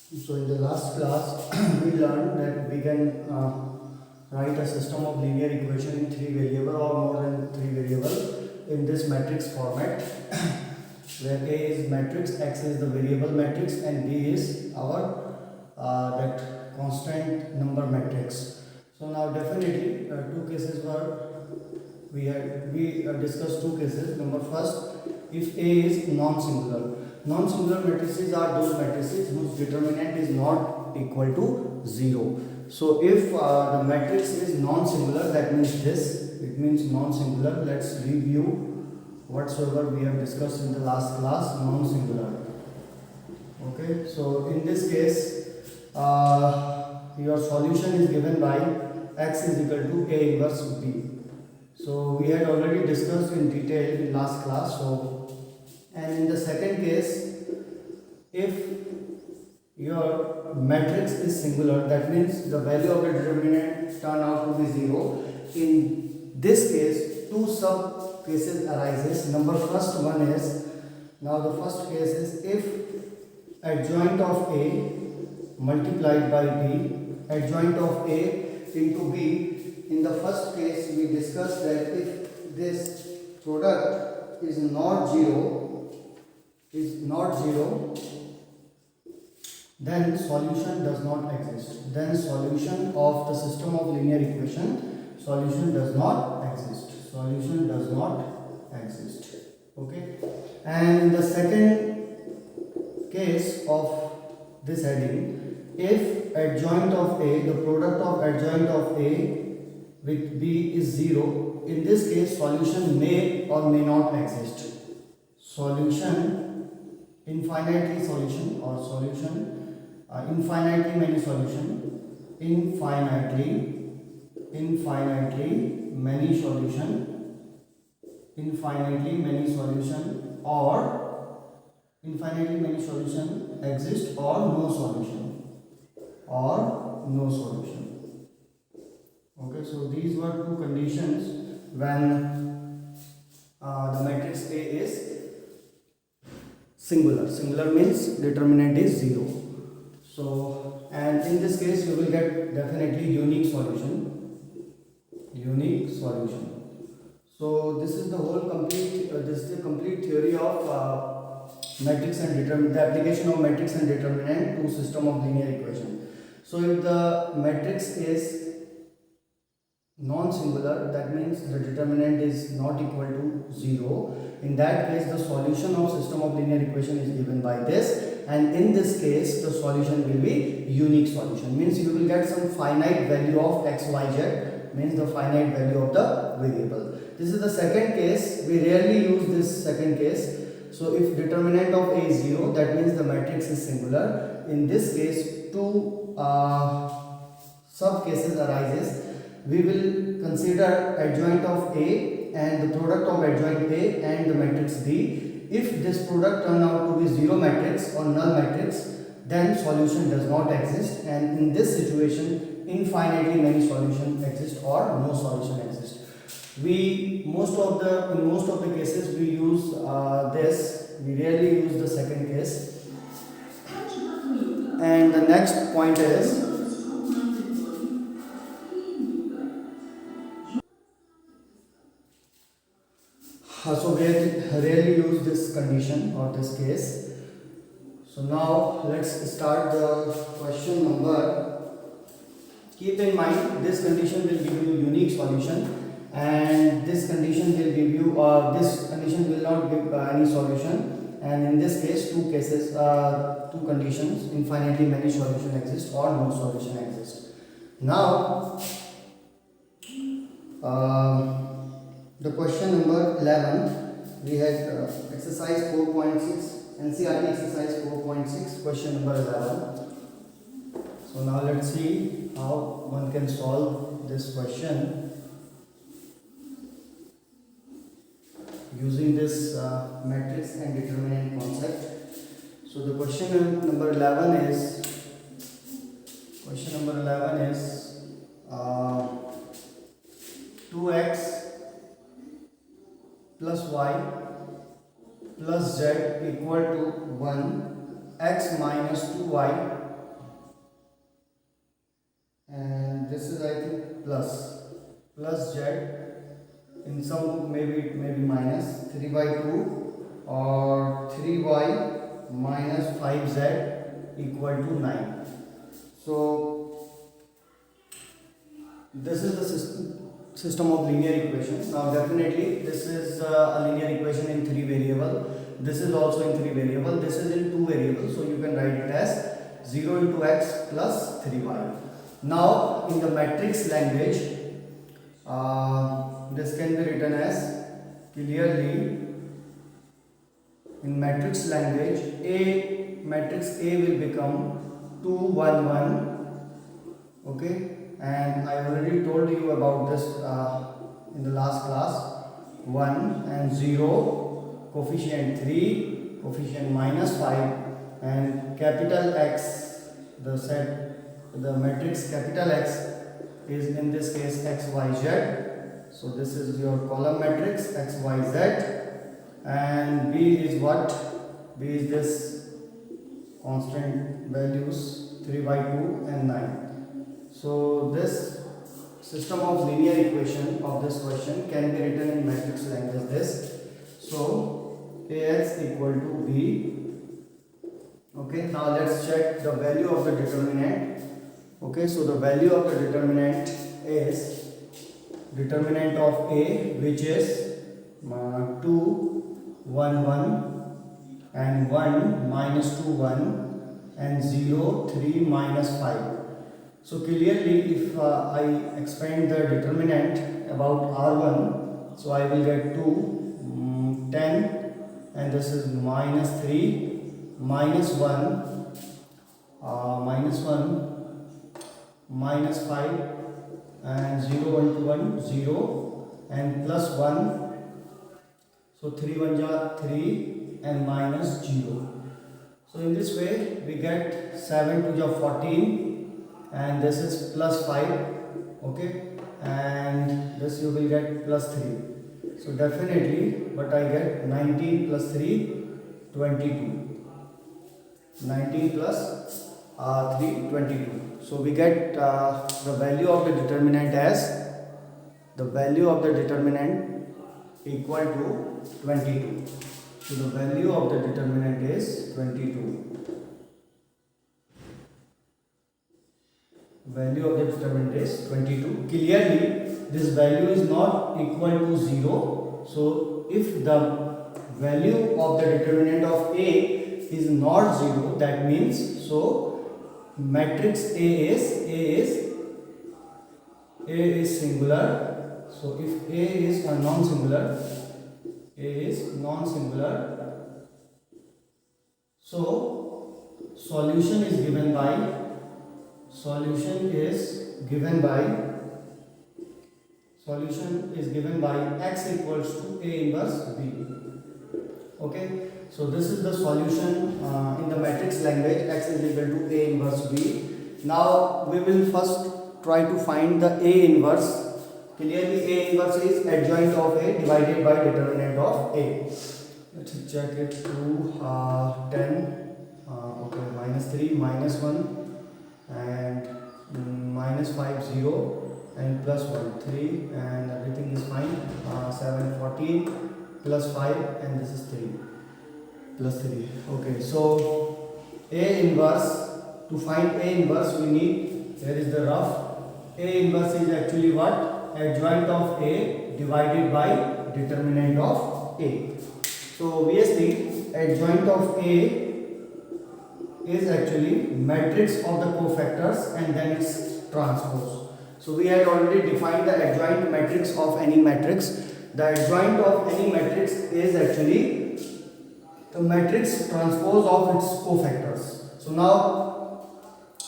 So in the last class, we learned that we can write a system of linear equation in three variable or more than three variable in this matrix format, where A is matrix, X is the variable matrix, and B is our that constant number matrix. So now definitely two cases were we discussed two cases. Number first, if A is non-singular. Non-singular matrices are those matrices whose determinant is not equal to 0. So if the matrix is non-singular, that means this, it means non-singular. Let's review whatsoever we have discussed in the last class, non-singular. Okay, so in this case, your solution is given by x is equal to A inverse B. So we had already discussed in detail in last class. So, and in the second case, if your matrix is singular, that means the value of the determinant turn out to be 0. In this case, two sub cases arises. Number first one is, now the first case is if adjoint of A multiplied by B, adjoint of A into B. In the first case, we discussed that if this product is not zero, then solution does not exist. Then solution of the system of linear equation, solution does not exist. Solution does not exist. Okay. And in the second case of this heading, if adjoint of A, the product of adjoint of A with B is 0, in this case solution may or may not exist. Solution, infinitely solution or solution, infinitely many solution, infinitely many solution, infinitely many solution, or infinitely many solution exist or no solution, or no solution. Okay, so these were two conditions when the matrix A is singular. Singular means determinant is 0. So, and in this case you will get definitely unique solution. Unique solution. So this is the whole complete. This is the complete theory of matrix and determinant. The application of matrix and determinant to system of linear equation. So if the matrix is non-singular, that means the determinant is not equal to 0. In that case, the solution of system of linear equation is given by this, and in this case the solution will be unique solution, means you will get some finite value of x, y, z, means the finite value of the variable. This is the second case. We rarely use this second case. So if determinant of A is 0, that means the matrix is singular. In this case, two sub cases arises. We will consider adjoint of A and the product of adjoint A and the matrix B. If this product turn out to be 0 matrix or null matrix, then solution does not exist, and in this situation infinitely many solutions exist or no solution exist. In most of the cases we use this. We rarely use the second case. And the next point is, so we rarely use this condition or this case. So now let's start the question number. Keep in mind this condition will give you unique solution, and this condition will give you this condition will not give any solution, and in this case two cases, two conditions, infinitely many solution exist or no solution exist. Now the question number 11, we had exercise 4.6, NCERT exercise 4.6, question number 11. So now let's see how one can solve this question using this matrix and determinant concept. So the question number 11 is, 2x plus y plus z equal to 1, x minus 2y plus z, in some book maybe it may be minus 3 by 2 or 3y minus 5z equal to 9. So this is the system of linear equations. Now definitely this is a linear equation in 3 variable. This is also in 3 variable. This is in 2 variables. So you can write it as 0 into x plus 3y. Now in the matrix language, this can be written as clearly in matrix language, matrix A will become 2 1 1. Okay, and I already told you about this in the last class. 1 and 0, coefficient 3, coefficient minus 5, and capital X, the matrix capital X is in this case x y z. So this is your column matrix x y z, and B is what? B is this constant values 3 by 2 and 9. So this system of linear equation of this question can be written in matrix language this. So Ax equal to B. Okay, now let's check the value of the determinant. Okay, so the value of the determinant is determinant of A, which is 2 1 1 and 1 minus 2 1 and 0 3 minus 5. So clearly if I expand the determinant about R1, so I will get 2 10, and this is minus 3 minus 1 minus 5 and 0 1 to 1 0 and plus 1. So 3 1 ja 3 and minus 0. So in this way we get 7 2 ja 14, and this is plus 5. Okay, and this you will get plus 3. So definitely what I get 19 plus 3 22. 19 plus 3 22. So we get the value of the determinant as the value of the determinant equal to 22. So the value of the determinant is 22. Value of the determinant is 22. Clearly this value is not equal to 0. So if the value of the determinant of A is not 0, that means so matrix A is singular. So if A is a non-singular, so solution is given by x equals to A inverse B. Okay, so this is the solution in the matrix language. X is equal to A inverse B. Now we will first try to find the A inverse. Clearly A inverse is adjoint of A divided by determinant of A. Let's check it to 10. Okay, minus 3 minus 1 and minus 5 0 and plus 1 3, and everything is fine. 7 14 plus 5, and this is 3 plus 3. Okay, so A inverse, to find A inverse we need, here is the rough. A inverse is actually what? Adjoint of A divided by determinant of A. So obviously adjoint of A is actually matrix of the cofactors and then its transpose. So we had already defined the adjoint matrix of any matrix. The adjoint of any matrix is actually the matrix transpose of its cofactors. So now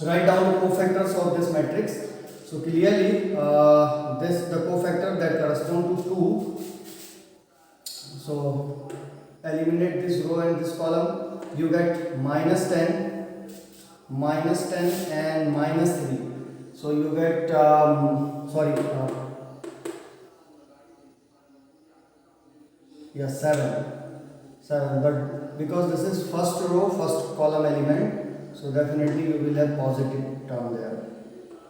write down the cofactors of this matrix. So clearly the cofactor that correspond to 2. So eliminate this row and this column. You get minus 10 and minus 3. So you get seven, but because this is first row, first column element, so definitely you will have positive term there.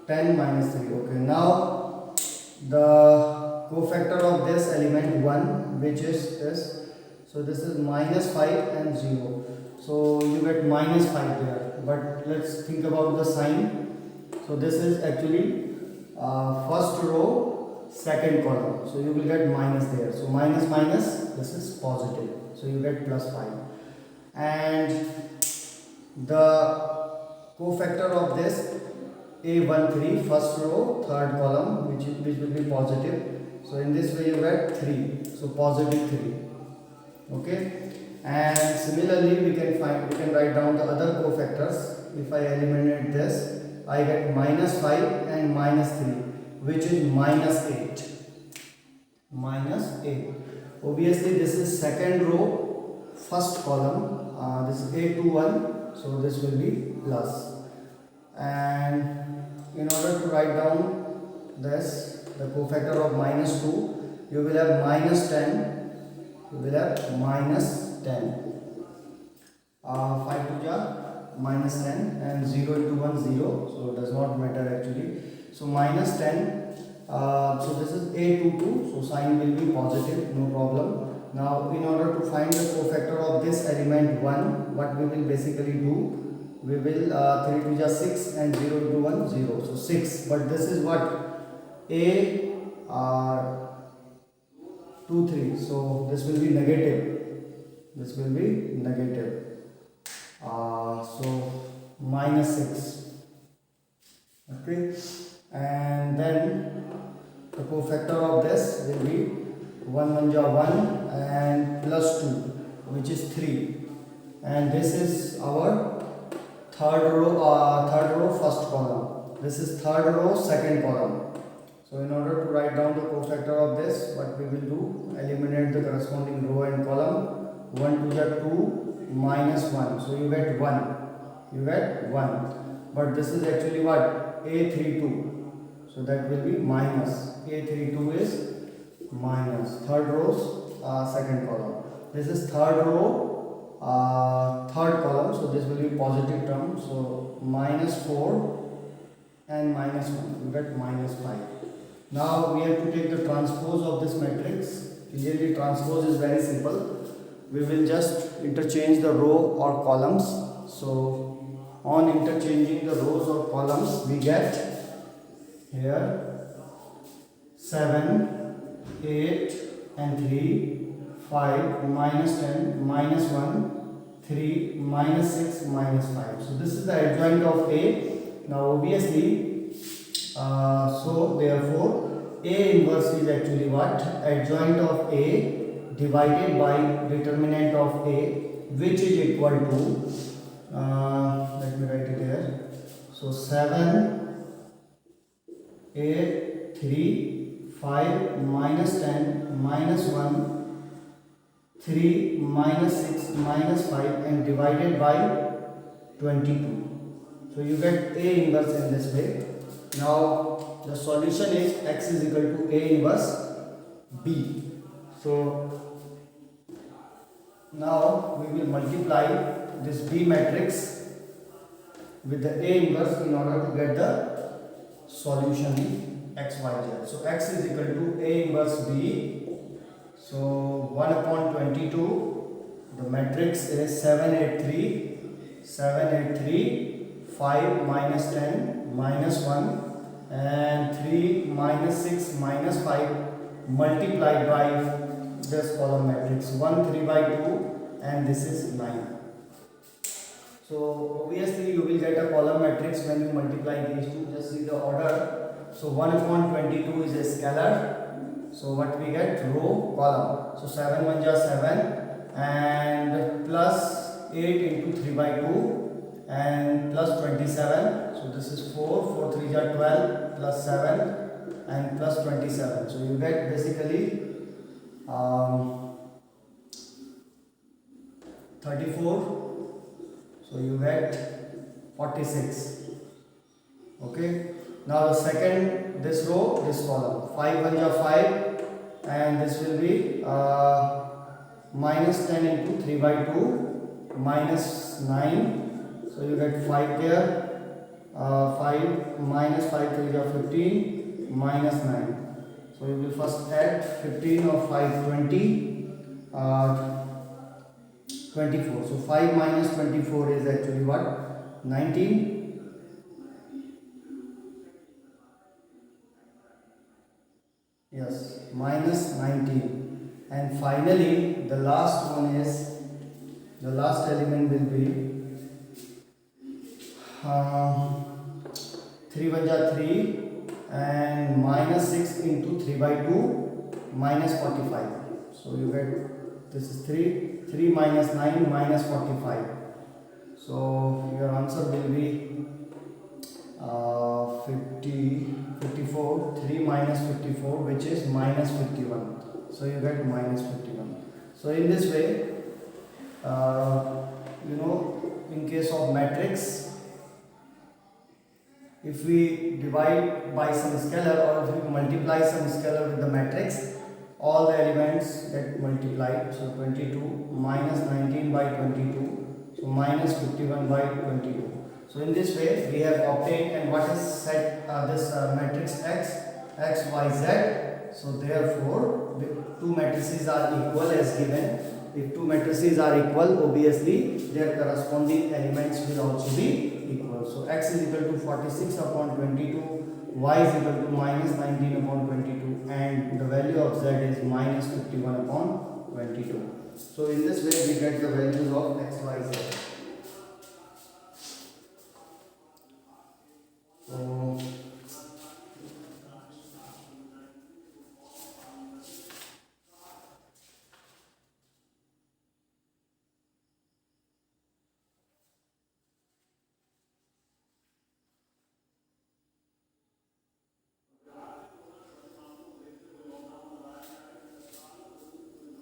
10 minus 3. Okay, now the cofactor of this element 1, which is this. So this is minus 5 and 0. So you get minus 5 there. But let's think about the sign. So this is actually first row, second column. So you will get minus there. So minus minus, this is positive. So you get plus 5. And the cofactor of this A13, first row, third column, which will be positive. So in this way you get 3. So positive 3. Okay. And similarly we can write down the other cofactors. If I eliminate this, I get minus 5 and minus 3, which is minus 8. Minus 8. Obviously this is second row, first column. This is A21, so this will be plus. And in order to write down this, the cofactor of minus 2, you will have minus 10. You will have minus 10. 5 to the minus 10 and 0 into 1 0, so it does not matter actually. So minus 10. So this is A22, so sign will be positive, no problem. Now in order to find the cofactor of this element 1, what we will basically do, we will 3 to the 6 and 0 into 1 0, so 6. But this is what A 2 3, so this will be negative. This will be negative. So minus 6. Okay, and then the cofactor of this will be 1 1 1 and plus 2, which is 3. And this is our third row, first column. This is third row, second column. So in order to write down the cofactor of this, what we will do, eliminate the corresponding row and column. 1 to the 2 minus 1. So you get 1. You get 1. But this is actually what? A32. So that will be minus. A32 is minus. Third row, second column. This is third row, third column. So this will be positive term. So minus 4 and minus 1. You get minus 5. Now we have to take the transpose of this matrix. Clearly transpose is very simple. We will just interchange the row or columns. So on interchanging the rows or columns, we get here 7, 8 and 3, 5, minus 10, minus 1, 3, minus 6, minus 5. So this is the adjoint of A. Now obviously, so therefore A inverse is actually what? Adjoint of A divided by determinant of A, which is equal to, let me write it here. So 7, 8, 3, 5, minus 10, minus 1, 3, minus 6, minus 5 and divided by 22. So you get A inverse in this way. Now the solution is x is equal to A inverse B. So now we will multiply this B matrix with the A inverse in order to get the solution x, y, z. So x is equal to A inverse B. So 1 upon 22, the matrix is 7 8 3, 7 8 3, 5 minus 10 minus 1 and 3 minus 6 minus 5 multiplied by this column matrix 1 3 by 2 and this is 9. So obviously you will get a column matrix when you multiply these two. Just see the order. So 1 upon 22 is a scalar. So what we get? Row, column. So 7 1 ja 7 and plus 8 into 3 by 2 and plus 27. So this is 4 4 3 ja 12 plus 7 and plus 27. So you get basically 34. So you get 46. Okay. Now the second, this row, this column. 5 1 ja 5 and this will be minus 10 into 3 by 2 minus 9. So you get 5 there. 5 minus 5 3 ja 15 minus 9. So we will first add 15 of 5, 20, 24. So 5 minus 24 is actually what? 19. Yes, minus 19. And finally, the last one is, the last element will be 3 1 ja 3 and minus 6 into 3 by 2 minus 45. So you get, this is 3 minus 9 minus 45. So your answer will be 54, 3 minus 54, which is minus 51. So you get minus 51. So in this way, in case of matrix, if we divide by some scalar or if we multiply some scalar with the matrix, all the elements get multiplied. So 22 minus 19 by 22, so minus 51 by 22. So in this way we have obtained, and what is set this matrix x, y, z. So therefore the two matrices are equal as given. If two matrices are equal, obviously their corresponding elements will also be equal. So x is equal to 46 upon 22, y is equal to minus 19 upon 22, and the value of z is minus 51 upon 22. So in this way we get the values of x